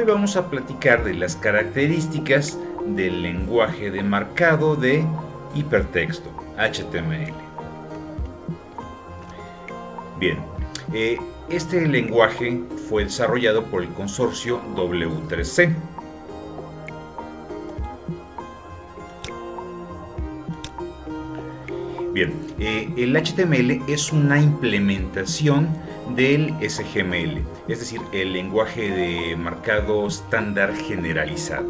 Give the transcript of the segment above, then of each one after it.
vamos a platicar de las características del lenguaje de marcado de hipertexto, HTML. Bien, este lenguaje fue desarrollado por el consorcio W3C. Bien, el HTML es una implementación del SGML, es decir, el lenguaje de marcado estándar generalizado,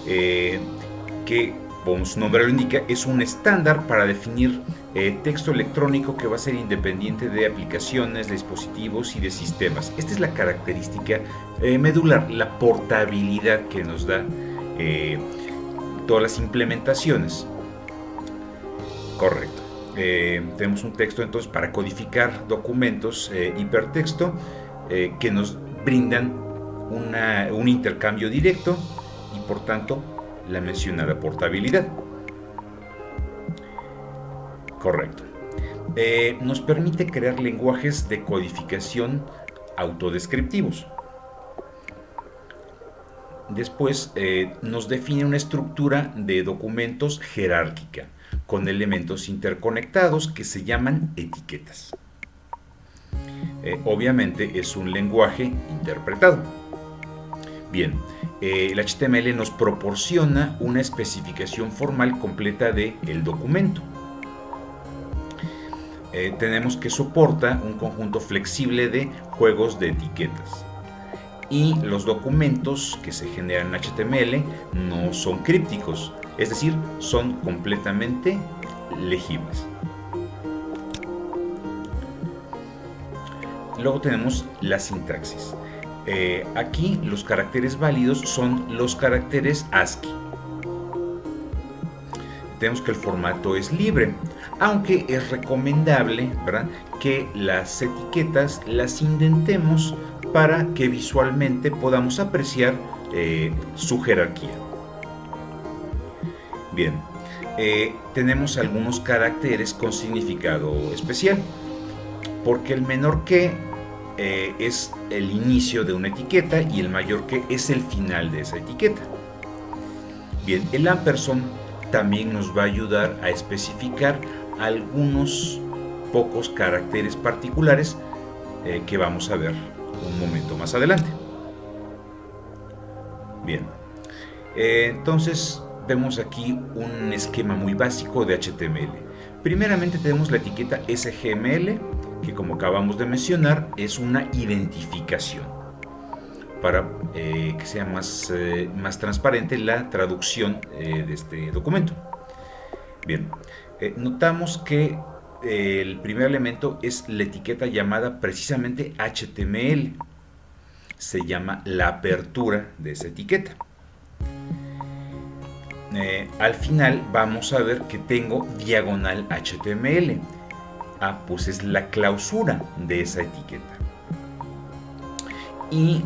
que, como su nombre lo indica, es un estándar para definir texto electrónico que va a ser independiente de aplicaciones, de dispositivos y de sistemas. Esta es la característica medular, la portabilidad que nos da todas las implementaciones. Correcto. Tenemos un texto entonces para codificar documentos hipertexto que nos brindan un intercambio directo y por tanto la mencionada portabilidad. Correcto. Nos permite crear lenguajes de codificación autodescriptivos. Después nos define una estructura de documentos jerárquica con elementos interconectados que se llaman etiquetas. Obviamente es un lenguaje interpretado. Bien, el HTML nos proporciona una especificación formal completa del documento. Tenemos que soporta un conjunto flexible de juegos de etiquetas. Y los documentos que se generan en HTML no son crípticos, es decir, son completamente legibles. Luego tenemos la sintaxis. Aquí los caracteres válidos son los caracteres ASCII. Tenemos que el formato es libre, aunque es recomendable, ¿verdad?, que las etiquetas las indentemos para que visualmente podamos apreciar su jerarquía. Bien, tenemos algunos caracteres con significado especial, porque el menor que es el inicio de una etiqueta y el mayor que es el final de esa etiqueta. Bien, el ampersand también nos va a ayudar a especificar algunos pocos caracteres particulares que vamos a ver un momento más adelante. Bien, entonces vemos aquí un esquema muy básico de HTML. Primeramente tenemos la etiqueta SGML, que como acabamos de mencionar es una identificación para que sea más transparente la traducción de este documento. Bien, notamos que el primer elemento es la etiqueta llamada precisamente HTML. Se llama la apertura de esa etiqueta. Al final vamos a ver que tengo diagonal HTML. Pues es la clausura de esa etiqueta. Y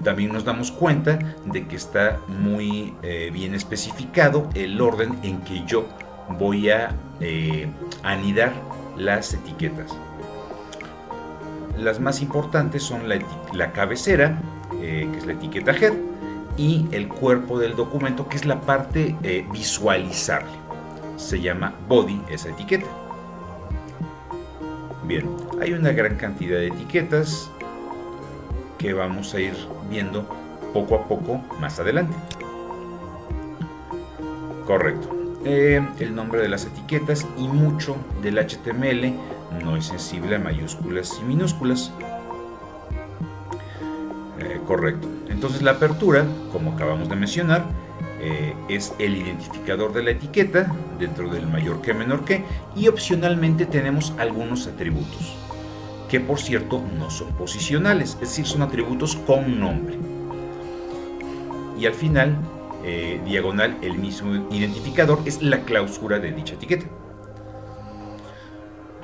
también nos damos cuenta de que está muy bien especificado el orden en que yo voy a anidar las etiquetas. Las más importantes son la cabecera, que es la etiqueta head, y el cuerpo del documento, que es la parte visualizable. Se llama body esa etiqueta. Bien, hay una gran cantidad de etiquetas que vamos a ir viendo poco a poco más adelante. Correcto. El nombre de las etiquetas y mucho del HTML no es sensible a mayúsculas y minúsculas. Correcto. Entonces la apertura, como acabamos de mencionar, es el identificador de la etiqueta dentro del mayor que menor que, y opcionalmente tenemos algunos atributos que, por cierto, no son posicionales, es decir, son atributos con nombre. Y al final, diagonal, el mismo identificador es la clausura de dicha etiqueta.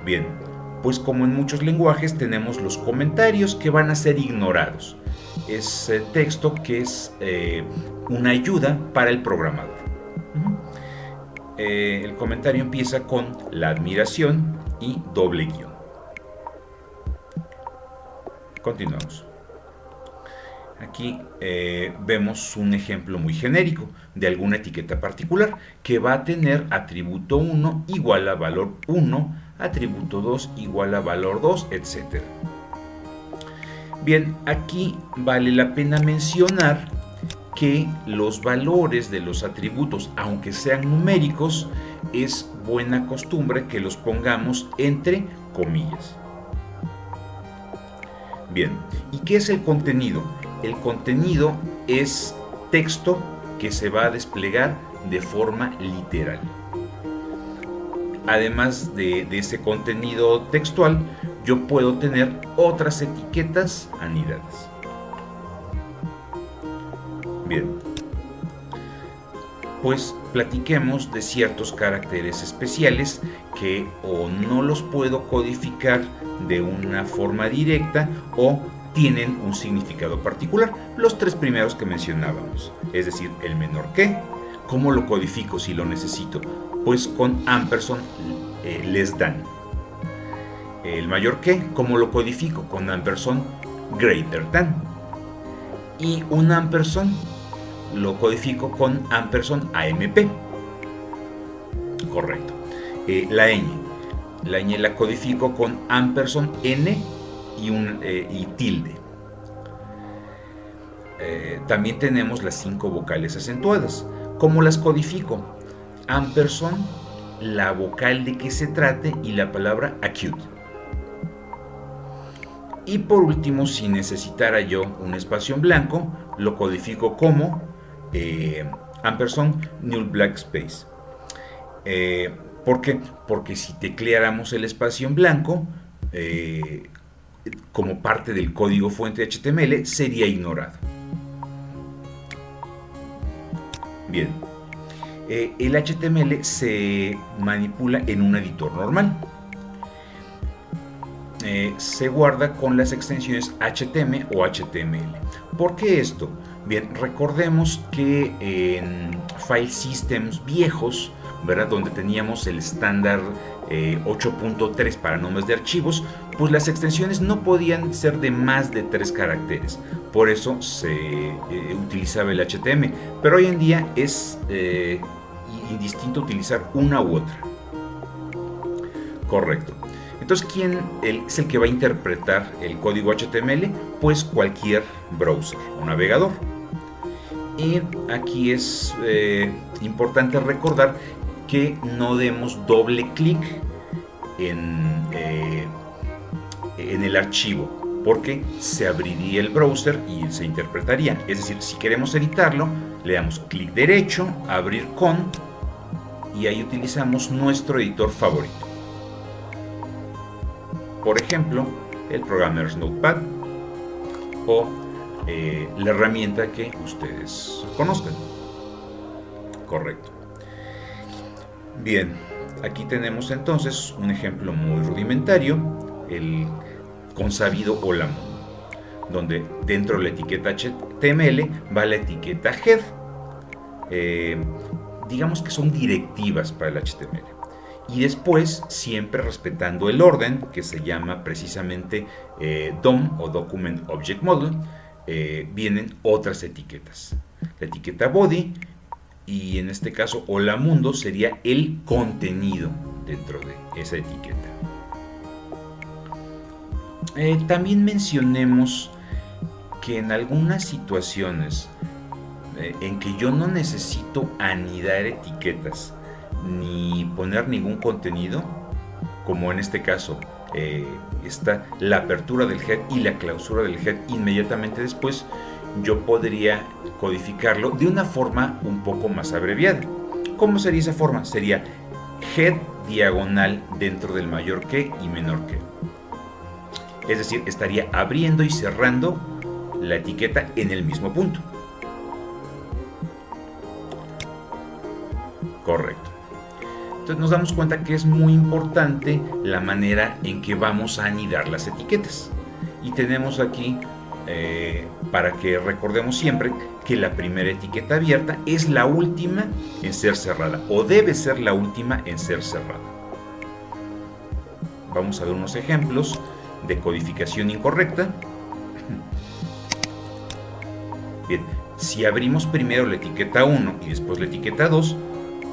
Bien, pues como en muchos lenguajes tenemos los comentarios que van a ser ignorados. Es texto que es una ayuda para el programador. El comentario empieza con la admiración y doble guión. Continuamos. Aquí vemos un ejemplo muy genérico de alguna etiqueta particular que va a tener atributo 1 igual a valor 1, atributo 2 igual a valor 2, etc. Bien, aquí vale la pena mencionar que los valores de los atributos, aunque sean numéricos, es buena costumbre que los pongamos entre comillas. Bien, ¿y qué es el contenido? El contenido es texto que se va a desplegar de forma literal. Además de ese contenido textual, yo puedo tener otras etiquetas anidadas. Bien, pues platiquemos de ciertos caracteres especiales que o no los puedo codificar de una forma directa o tienen un significado particular. Los tres primeros que mencionábamos, es decir, el menor que. ¿Cómo lo codifico si lo necesito? Pues con ampersand less than. El mayor que, ¿cómo lo codifico? Con ampersand greater than. Y un ampersand lo codifico con ampersand AMP. Correcto. La ñ. La ñ la codifico con ampersand n y tilde. También tenemos las 5 vocales acentuadas. ¿Cómo las codifico? Ampersand, la vocal de que se trate y la palabra acute. Y por último, si necesitara yo un espacio en blanco, lo codifico como ampersand null black space. ¿Por qué? Porque si tecleáramos el espacio en blanco, como parte del código fuente de HTML, sería ignorado. Bien, el HTML se manipula en un editor normal. Se guarda con las extensiones HTML o HTML. ¿Por qué esto? Bien, recordemos que en file systems viejos, ¿verdad?, donde teníamos el estándar 8.3 para nombres de archivos, pues las extensiones no podían ser de más de 3 caracteres. Por eso se utilizaba el HTML. Pero hoy en día es indistinto utilizar una u otra. Correcto. Entonces, ¿quién es el que va a interpretar el código HTML? Pues cualquier browser o navegador. Y aquí es importante recordar que no demos doble clic en el archivo, porque se abriría el browser y se interpretaría. Es decir, si queremos editarlo, le damos clic derecho, abrir con, y ahí utilizamos nuestro editor favorito. Por ejemplo, el Programmer's Notepad o la herramienta que ustedes conozcan. Correcto. Bien, aquí tenemos entonces un ejemplo muy rudimentario, el consabido Hola Mundo, donde dentro de la etiqueta HTML va la etiqueta head. Digamos que son directivas para el HTML. Y después, siempre respetando el orden, que se llama precisamente DOM o Document Object Model, vienen otras etiquetas. La etiqueta body, y en este caso Hola Mundo, sería el contenido dentro de esa etiqueta. También mencionemos que en algunas situaciones en que yo no necesito anidar etiquetas ni poner ningún contenido, como en este caso está la apertura del head y la clausura del head inmediatamente después, yo podría codificarlo de una forma un poco más abreviada. ¿Cómo sería esa forma? Sería head diagonal dentro del mayor que y menor que. Es decir, estaría abriendo y cerrando la etiqueta en el mismo punto. Correcto. Entonces nos damos cuenta que es muy importante la manera en que vamos a anidar las etiquetas. Y tenemos aquí, para que recordemos siempre, que la primera etiqueta abierta es la última en ser cerrada, o debe ser la última en ser cerrada. Vamos a ver unos ejemplos de codificación incorrecta. Bien, si abrimos primero la etiqueta 1 y después la etiqueta 2,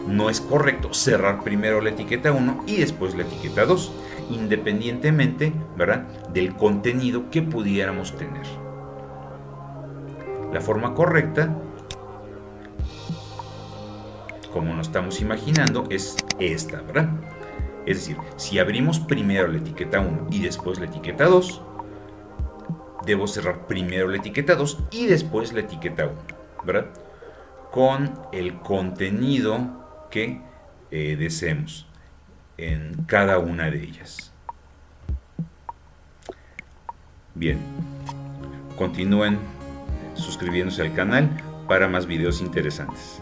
no es correcto cerrar primero la etiqueta 1 y después la etiqueta 2, independientemente, ¿verdad?, del contenido que pudiéramos tener. La forma correcta, como nos estamos imaginando, es esta, ¿verdad? Es decir, si abrimos primero la etiqueta 1 y después la etiqueta 2, debo cerrar primero la etiqueta 2 y después la etiqueta 1, ¿verdad? Con el contenido que deseemos en cada una de ellas. Bien, continúen suscribiéndose al canal para más videos interesantes.